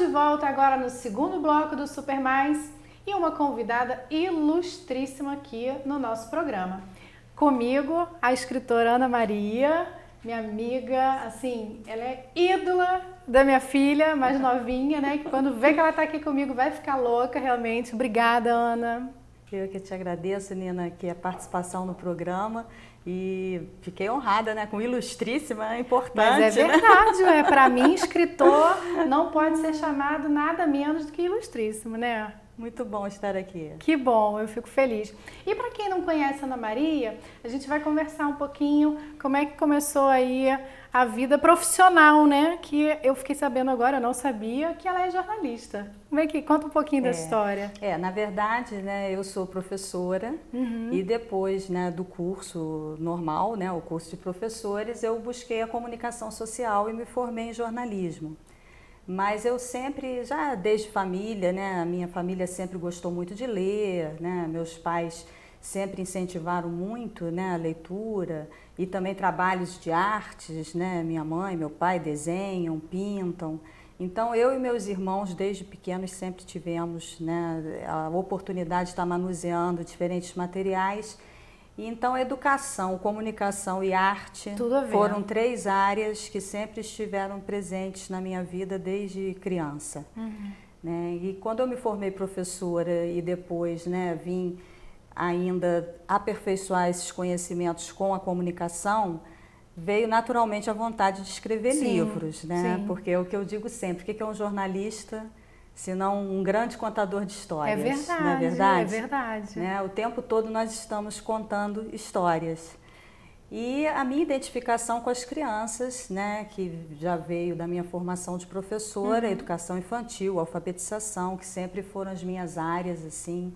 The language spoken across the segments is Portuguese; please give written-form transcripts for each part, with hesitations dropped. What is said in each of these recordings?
de volta agora no segundo bloco do Super Mais e uma convidada ilustríssima aqui no nosso programa. Comigo, a escritora Ana Maria, minha amiga, assim, ela é ídola da minha filha mais novinha, né? Que quando vê que ela está aqui comigo vai ficar louca, realmente. Obrigada, Ana. Eu que te agradeço, Nina, que a participação no programa e fiquei honrada, né? Com ilustríssima, é importante. Mas é verdade, né? Para mim, escritor não pode ser chamado nada menos do que ilustríssimo, né? Muito bom estar aqui. Que bom, eu fico feliz. E para quem não conhece a Ana Maria, a gente vai conversar um pouquinho como é que começou aí a vida profissional, né? Que eu fiquei sabendo agora, eu não sabia, que ela é jornalista. Como é que conta um pouquinho da história? Na verdade, né, eu sou professora e depois, né, do curso normal, né, o curso de professores, eu busquei a comunicação social e me formei em jornalismo. Mas eu sempre, já desde família, né, a minha família sempre gostou muito de ler, né, meus pais sempre incentivaram muito, né, a leitura e também trabalhos de artes, né, minha mãe, meu pai desenham, pintam. Então eu e meus irmãos desde pequenos sempre tivemos, né, a oportunidade de estar manuseando diferentes materiais. E então educação, comunicação e arte foram 3 áreas que sempre estiveram presentes na minha vida desde criança. Né? E quando eu me formei professora e depois, né, vim ainda aperfeiçoar esses conhecimentos com a comunicação, veio naturalmente a vontade de escrever livros, né? Sim. Porque é o que eu digo sempre, o que é um jornalista, se não um grande contador de histórias? É verdade, não é verdade? é verdade. Né? O tempo todo nós estamos contando histórias. E a minha identificação com as crianças, né, que já veio da minha formação de professora, educação infantil, alfabetização, que sempre foram as minhas áreas, assim,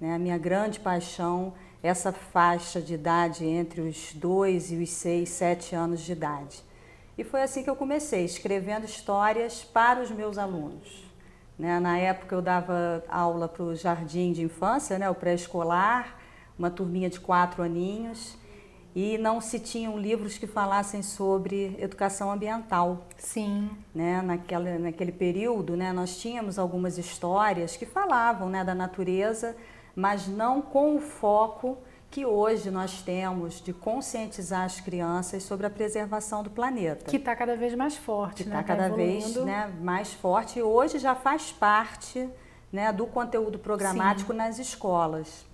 né, a minha grande paixão, essa faixa de idade entre os 2 e os 6, 7 anos de idade. E foi assim que eu comecei, escrevendo histórias para os meus alunos. Né? Na época eu dava aula para o jardim de infância, né, o pré-escolar, uma turminha de 4 aninhos, e não se tinham livros que falassem sobre educação ambiental. Sim. Né? Naquele período, né, nós tínhamos algumas histórias que falavam, né, da natureza, mas não com o foco que hoje nós temos de conscientizar as crianças sobre a preservação do planeta. Que está cada vez mais forte, que né? Está cada vez, né, mais forte e hoje já faz parte, né, do conteúdo programático nas escolas.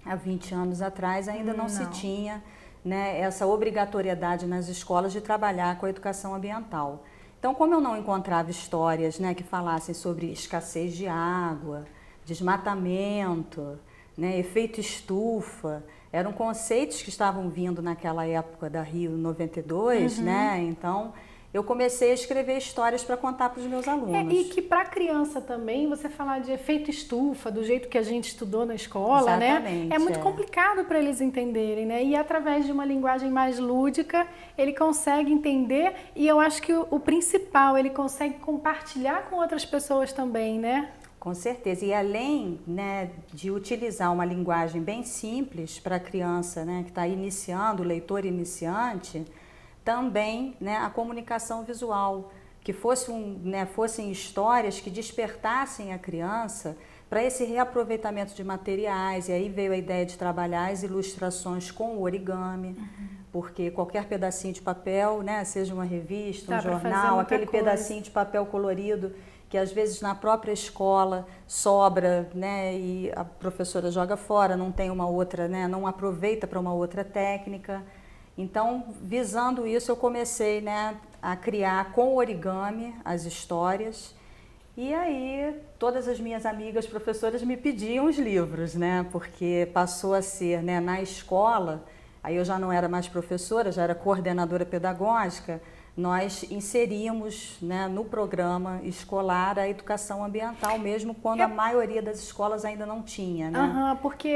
Há 20 anos atrás ainda não se tinha, né, essa obrigatoriedade nas escolas de trabalhar com a educação ambiental. Então, como eu não encontrava histórias, né, que falassem sobre escassez de água, desmatamento, né, efeito estufa, eram conceitos que estavam vindo naquela época da Rio 92, né? Então eu comecei a escrever histórias para contar para os meus alunos. E que para criança também, você falar de efeito estufa, do jeito que a gente estudou na escola, Exatamente, né? É muito complicado para eles entenderem, né? E através de uma linguagem mais lúdica, ele consegue entender e eu acho que o principal, ele consegue compartilhar com outras pessoas também, né? Com certeza, e além, né, de utilizar uma linguagem bem simples para a criança, né, que está iniciando, o leitor iniciante, também, né, a comunicação visual, que fossem histórias que despertassem a criança para esse reaproveitamento de materiais, e aí veio a ideia de trabalhar as ilustrações com o origami, porque qualquer pedacinho de papel, né, seja uma revista, um jornal, aquele pedacinho de papel colorido, que às vezes na própria escola sobra, né, e a professora joga fora, não tem uma outra, né, não aproveita para uma outra técnica. Então, visando isso, eu comecei, né, a criar com o origami as histórias. E aí, todas as minhas amigas professoras me pediam os livros, né, porque passou a ser, né, na escola, aí eu já não era mais professora, já era coordenadora pedagógica, nós inserimos, né, no programa escolar a educação ambiental, mesmo quando a maioria das escolas ainda não tinha. Né? Porque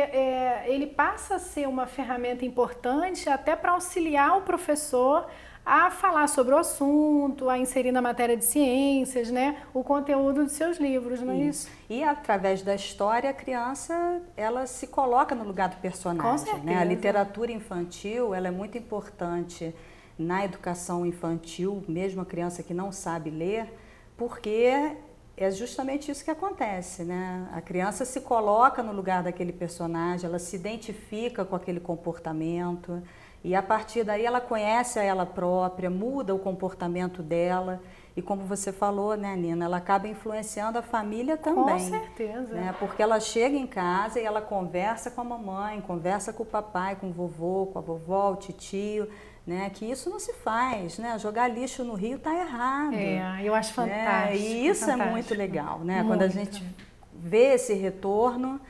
ele passa a ser uma ferramenta importante até para auxiliar o professor a falar sobre o assunto, a inserir na matéria de ciências, né, o conteúdo de seus livros, não é isso? E através da história, a criança, ela se coloca no lugar do personagem. Com certeza. Né? A literatura infantil, ela é muito importante na educação infantil, mesmo a criança que não sabe ler, porque é justamente isso que acontece, né? A criança se coloca no lugar daquele personagem, ela se identifica com aquele comportamento e a partir daí ela conhece a ela própria, muda o comportamento dela e como você falou, né, Nina, ela acaba influenciando a família também. Com certeza. Né? Porque ela chega em casa e ela conversa com a mamãe, conversa com o papai, com o vovô, com a vovó, o titio, né? Que isso não se faz, né? Jogar lixo no rio está errado. Eu acho fantástico. E isso fantástico. é muito legal, né? Muito. Quando a gente vê esse retorno,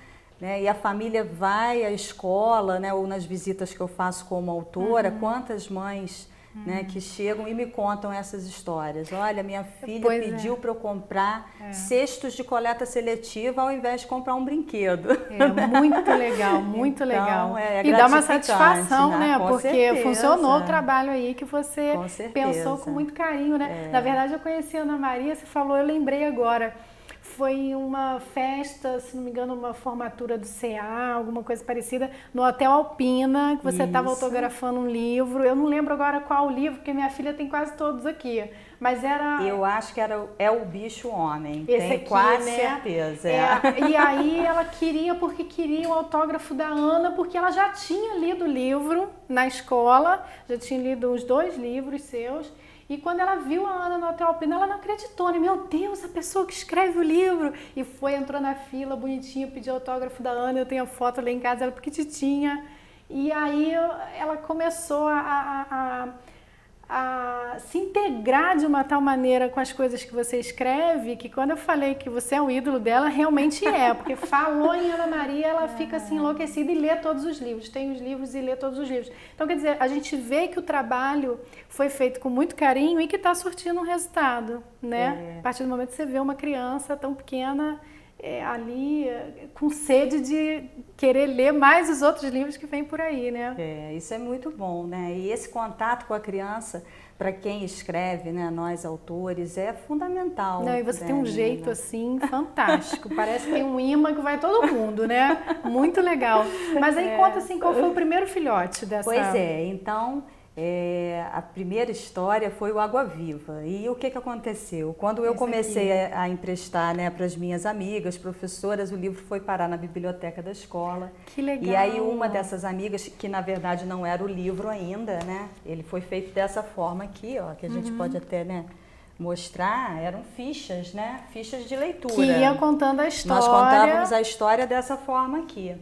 né? E a família vai à escola, né? Ou nas visitas que eu faço como autora, quantas mães, né? Que chegam e me contam essas histórias. Olha, minha filha pediu para eu comprar cestos de coleta seletiva ao invés de comprar um brinquedo. Muito legal, muito então, legal. É e dá uma satisfação, né? Com Porque certeza. funcionou o trabalho aí que você Com pensou com muito carinho, né? Na verdade, eu conheci a Ana Maria, você falou, eu lembrei agora. Foi uma festa, se não me engano, uma formatura do CA, alguma coisa parecida, no Hotel Alpina, que você estava autografando um livro. Eu não lembro agora qual livro, porque minha filha tem quase todos aqui. Mas era... Eu acho que é o Bicho Homem, esse tenho aqui, quase né? certeza. E aí ela porque queria o autógrafo da Ana, porque ela já tinha lido o livro na escola, já tinha lido os 2 livros seus. E quando ela viu a Ana no Hotel Alpina, ela não acreditou, né? Meu Deus, a pessoa que escreve o livro. E entrou na fila, bonitinha, pediu autógrafo da Ana, eu tenho a foto lá em casa, ela pequititinha. E aí ela começou a se integrar de uma tal maneira com as coisas que você escreve, que quando eu falei que você é o ídolo dela, realmente é, porque falou em Ana Maria, ela fica assim enlouquecida e lê todos os livros, tem os livros e lê todos os livros. Então, quer dizer, a gente vê que o trabalho foi feito com muito carinho e que está surtindo um resultado, né? A partir do momento que você vê uma criança tão pequena ali com sede de querer ler mais os outros livros que vêm por aí, né? Isso é muito bom, né? E esse contato com a criança, para quem escreve, né, nós autores, é fundamental. Não, e você né, tem um jeito assim fantástico, parece que tem um imã que vai todo mundo, né? Muito legal. Mas aí conta assim, qual foi o primeiro filhote dessa... Pois então... a primeira história foi o Água Viva. E o que aconteceu? Quando eu comecei a emprestar, né, para as minhas amigas, professoras, o livro foi parar na biblioteca da escola. Que legal! E aí uma dessas amigas, que na verdade não era o livro ainda, né? Ele foi feito dessa forma aqui, ó, que a gente pode até, né, mostrar, eram fichas, né? Fichas de leitura. Que ia contando a história. Nós contávamos a história dessa forma aqui.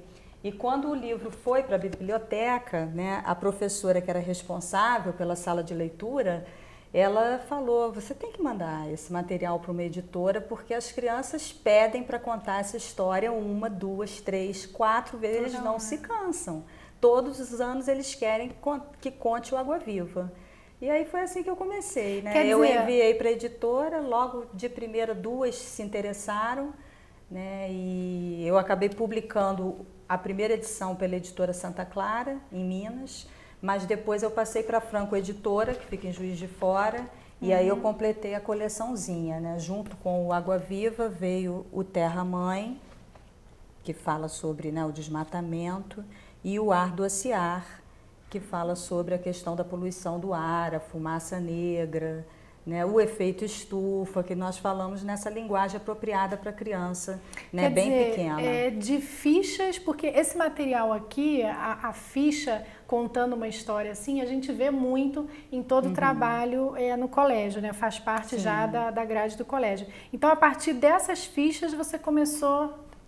E quando o livro foi para a biblioteca, né, a professora que era responsável pela sala de leitura, ela falou, você tem que mandar esse material para uma editora porque as crianças pedem para contar essa história 1, 2, 3, 4 vezes, eles não se cansam. Todos os anos eles querem que conte o Água Viva. E aí foi assim que eu comecei, né? Eu enviei para a editora, logo de primeira 2 se interessaram, né? E eu acabei publicando a primeira edição pela editora Santa Clara, em Minas, mas depois eu passei para a Franco Editora, que fica em Juiz de Fora, e aí eu completei a coleçãozinha, né? Junto com o Água Viva veio o Terra Mãe, que fala sobre, né, o desmatamento, e o Ar do Aciar, que fala sobre a questão da poluição do ar, a fumaça negra, né, o efeito estufa, que nós falamos nessa linguagem apropriada para a criança, né, bem pequena. De fichas, porque esse material aqui, a ficha contando uma história assim, a gente vê muito em todo o trabalho no colégio, né? Faz parte já da grade do colégio. Então, a partir dessas fichas, você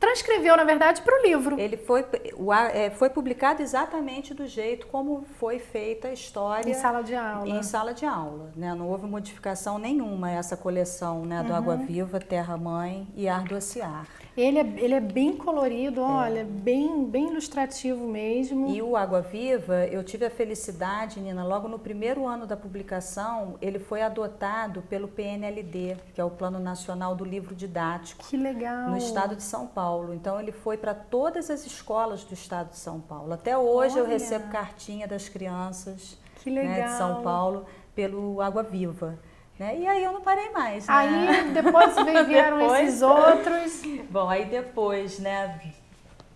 transcreveu, na verdade, para o livro. Ele foi publicado exatamente do jeito como foi feita a história. Em sala de aula. Em sala de aula, né? Não houve modificação nenhuma essa coleção, né, do Água Viva, Terra Mãe e Ar do Aciar. Ele é bem colorido, olha, bem ilustrativo mesmo. E o Água Viva, eu tive a felicidade, Nina, logo no primeiro ano da publicação, ele foi adotado pelo PNLD, que é o Plano Nacional do Livro Didático. Que legal! No estado de São Paulo. Então ele foi para todas as escolas do estado de São Paulo. Até hoje eu recebo cartinha das crianças, né, de São Paulo pelo Água Viva. Né? E aí eu não parei mais. Né? Aí depois vieram esses outros. Bom, aí depois, né,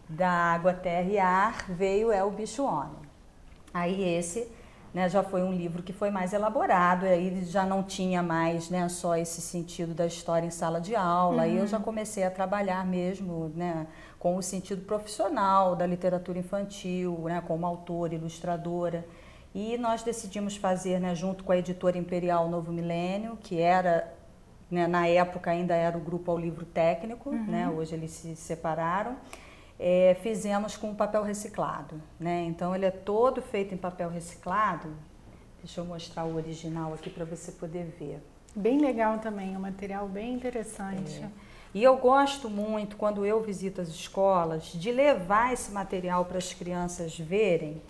da Água, Terra e Ar veio o Bicho Homem. Aí esse, né, já foi um livro que foi mais elaborado, e aí já não tinha mais, né, só esse sentido da história em sala de aula, aí eu já comecei a trabalhar mesmo, né, com o sentido profissional da literatura infantil, né, como autora, ilustradora. E nós decidimos fazer, né, junto com a editora Imperial Novo Milênio, que era, né, na época ainda era o grupo Ao Livro Técnico, né, hoje eles se separaram. Fizemos com papel reciclado, né? Então ele é todo feito em papel reciclado. Deixa eu mostrar o original aqui para você poder ver. Bem legal também, um material bem interessante. E eu gosto muito, quando eu visito as escolas, de levar esse material para as crianças verem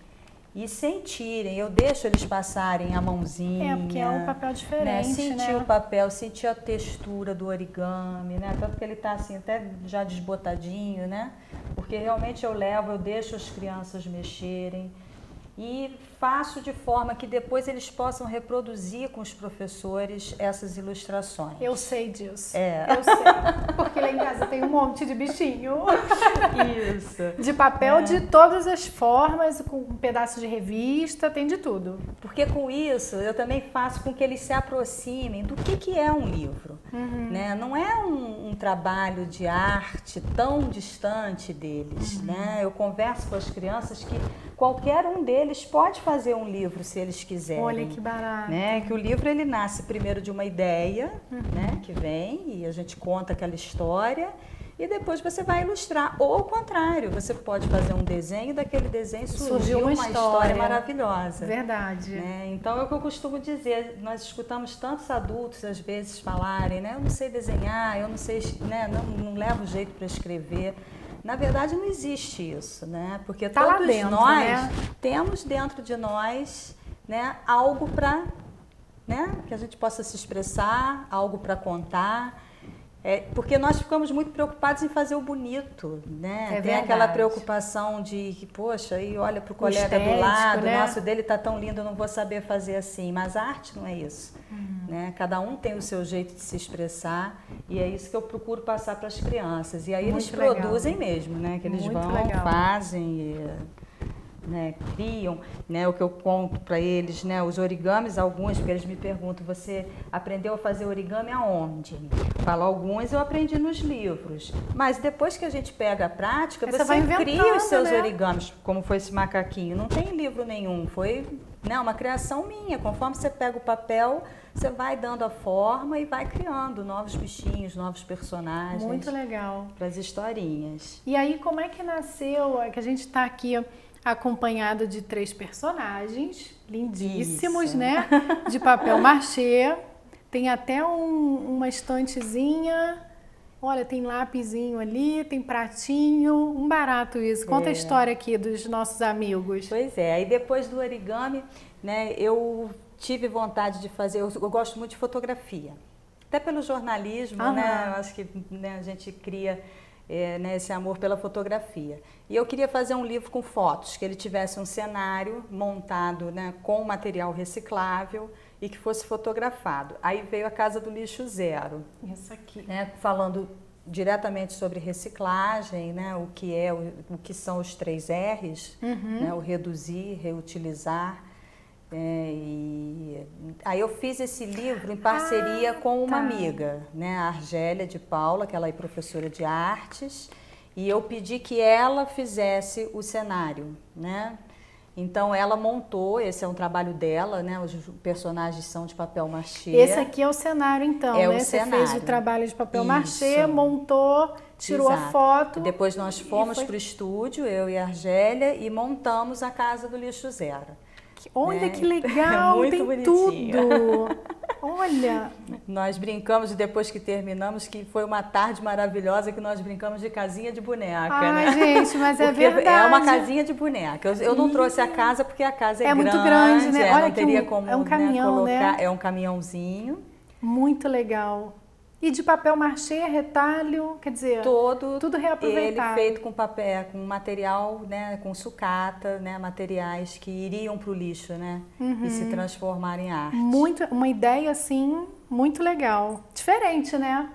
e sentirem. Eu deixo eles passarem a mãozinha. Porque é um papel diferente, sentir né? o papel, sentir a textura do origami, né? Tanto que ele está assim até já desbotadinho, né? Porque realmente eu deixo as crianças mexerem e faço de forma que depois eles possam reproduzir com os professores essas ilustrações. Eu sei disso. Eu sei. Porque lá em casa tem um monte de bichinho. Isso. De papel de todas as formas, com um pedaço de revista, tem de tudo. Porque com isso eu também faço com que eles se aproximem do que é um livro. Né? Não é um trabalho de arte tão distante deles. Né? Eu converso com as crianças que qualquer um deles pode fazer um livro se eles quiserem. Olha que barato. Né? Que o livro ele nasce primeiro de uma ideia, né? Que vem e a gente conta aquela história e depois você vai ilustrar. Ou ao contrário, você pode fazer um desenho e daquele desenho surgiu uma história maravilhosa. Verdade. Né? Então é o que eu costumo dizer, nós escutamos tantos adultos às vezes falarem, né? Eu não sei desenhar, eu não sei, né? não levo jeito para escrever. Na verdade, não existe isso, né? Porque tá todos dentro, nós né? temos dentro de nós, né, algo para, né, que a gente possa se expressar, algo para contar. Porque nós ficamos muito preocupados em fazer o bonito, né? Tem aquela preocupação de que, poxa, aí olha para o colega do lado, né? Nossa, o dele está tão lindo, eu não vou saber fazer assim. Mas a arte não é isso. Né? Cada um tem o seu jeito de se expressar e é isso que eu procuro passar para as crianças. E aí eles produzem mesmo, né? Que eles vão, fazem, né? Criam, né? O que eu conto para eles, né? Os origamis, alguns, porque eles me perguntam, você aprendeu a fazer origami aonde? Falo, alguns eu aprendi nos livros, mas depois que a gente pega a prática, você cria os seus origamis, como foi esse macaquinho. Não tem livro nenhum, foi, né, uma criação minha. Conforme você pega o papel, você vai dando a forma e vai criando novos bichinhos, novos personagens. Muito legal. Para as historinhas. E aí, como é que nasceu? Que a gente está aqui acompanhado de 3 personagens lindíssimos, né? De papel machê. Tem até uma estantezinha. Olha, tem lapisinho ali, tem pratinho. Um barato isso. Conta a história aqui dos nossos amigos. Pois é. Aí depois do origami, né, eu tive vontade de fazer. Eu gosto muito de fotografia. Até pelo jornalismo, né? Eu acho que, né, a gente cria né, esse amor pela fotografia. E eu queria fazer um livro com fotos, que ele tivesse um cenário montado, né, com material reciclável e que fosse fotografado. Aí veio a Casa do Lixo Zero. Isso aqui. Né, falando diretamente sobre reciclagem, né, o que são os 3 R's, né, o reduzir, reutilizar. E aí eu fiz esse livro em parceria com uma amiga, né, a Argélia de Paula, que ela é professora de artes, e eu pedi que ela fizesse o cenário, né? Então ela montou, esse é um trabalho dela, né? Os personagens são de papel machê. Esse aqui é o cenário então, né? Você fez o trabalho de papel machê, montou, tirou a foto. Depois nós fomos para o estúdio, eu e a Argélia, e montamos a Casa do Lixo Zero. Olha que legal, muito tem bonitinho. tudo. Olha. Nós brincamos, depois que terminamos, que foi uma tarde maravilhosa, que nós brincamos de casinha de boneca, né? Gente, mas é verdade. É uma casinha de boneca. Eu não trouxe a casa porque a casa é grande. Muito grande, né? Olha não teria como, é um caminhão, colocar. né? É um caminhãozinho. Muito legal. E de papel machê, retalho, quer dizer, tudo reaproveitado. Ele feito com papel, com material, né, com sucata, né, materiais que iriam para o lixo, né, e se transformar em arte. Uma ideia assim, muito legal. Diferente, né?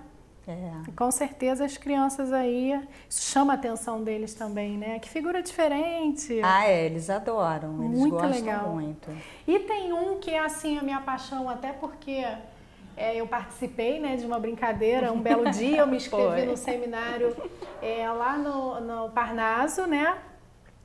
Com certeza as crianças aí, isso chama a atenção deles também, né? Que figura diferente. Eles adoram, eles muito gostam legal. muito. E tem um que é assim a minha paixão, até porque eu participei, né, de uma brincadeira, um belo dia eu me inscrevi no seminário lá no Parnaso, né,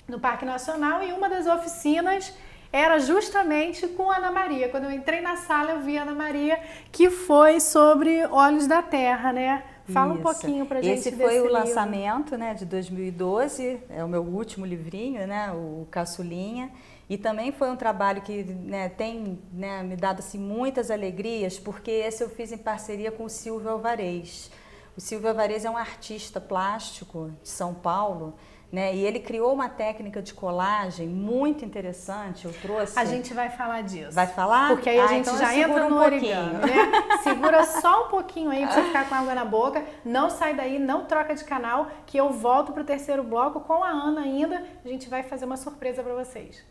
no Parque Nacional, e uma das oficinas era justamente com a Ana Maria. Quando eu entrei na sala, eu vi a Ana Maria, que foi sobre Olhos da Terra, né? Fala um pouquinho pra gente desse livro. Esse foi o lançamento, né, de 2012, é o meu último livrinho, né, o Caçulinha. E também foi um trabalho que, né, tem, né, me dado assim, muitas alegrias, porque esse eu fiz em parceria com o Silvio Alvarez. O Silvio Alvarez é um artista plástico de São Paulo, né, e ele criou uma técnica de colagem muito interessante. Eu trouxe. A gente vai falar disso. Vai falar? Porque aí a gente então já entra no origami, né? Segura só um pouquinho aí pra você ficar com água na boca. Não sai daí, não troca de canal, que eu volto pro terceiro bloco com a Ana ainda. A gente vai fazer uma surpresa para vocês.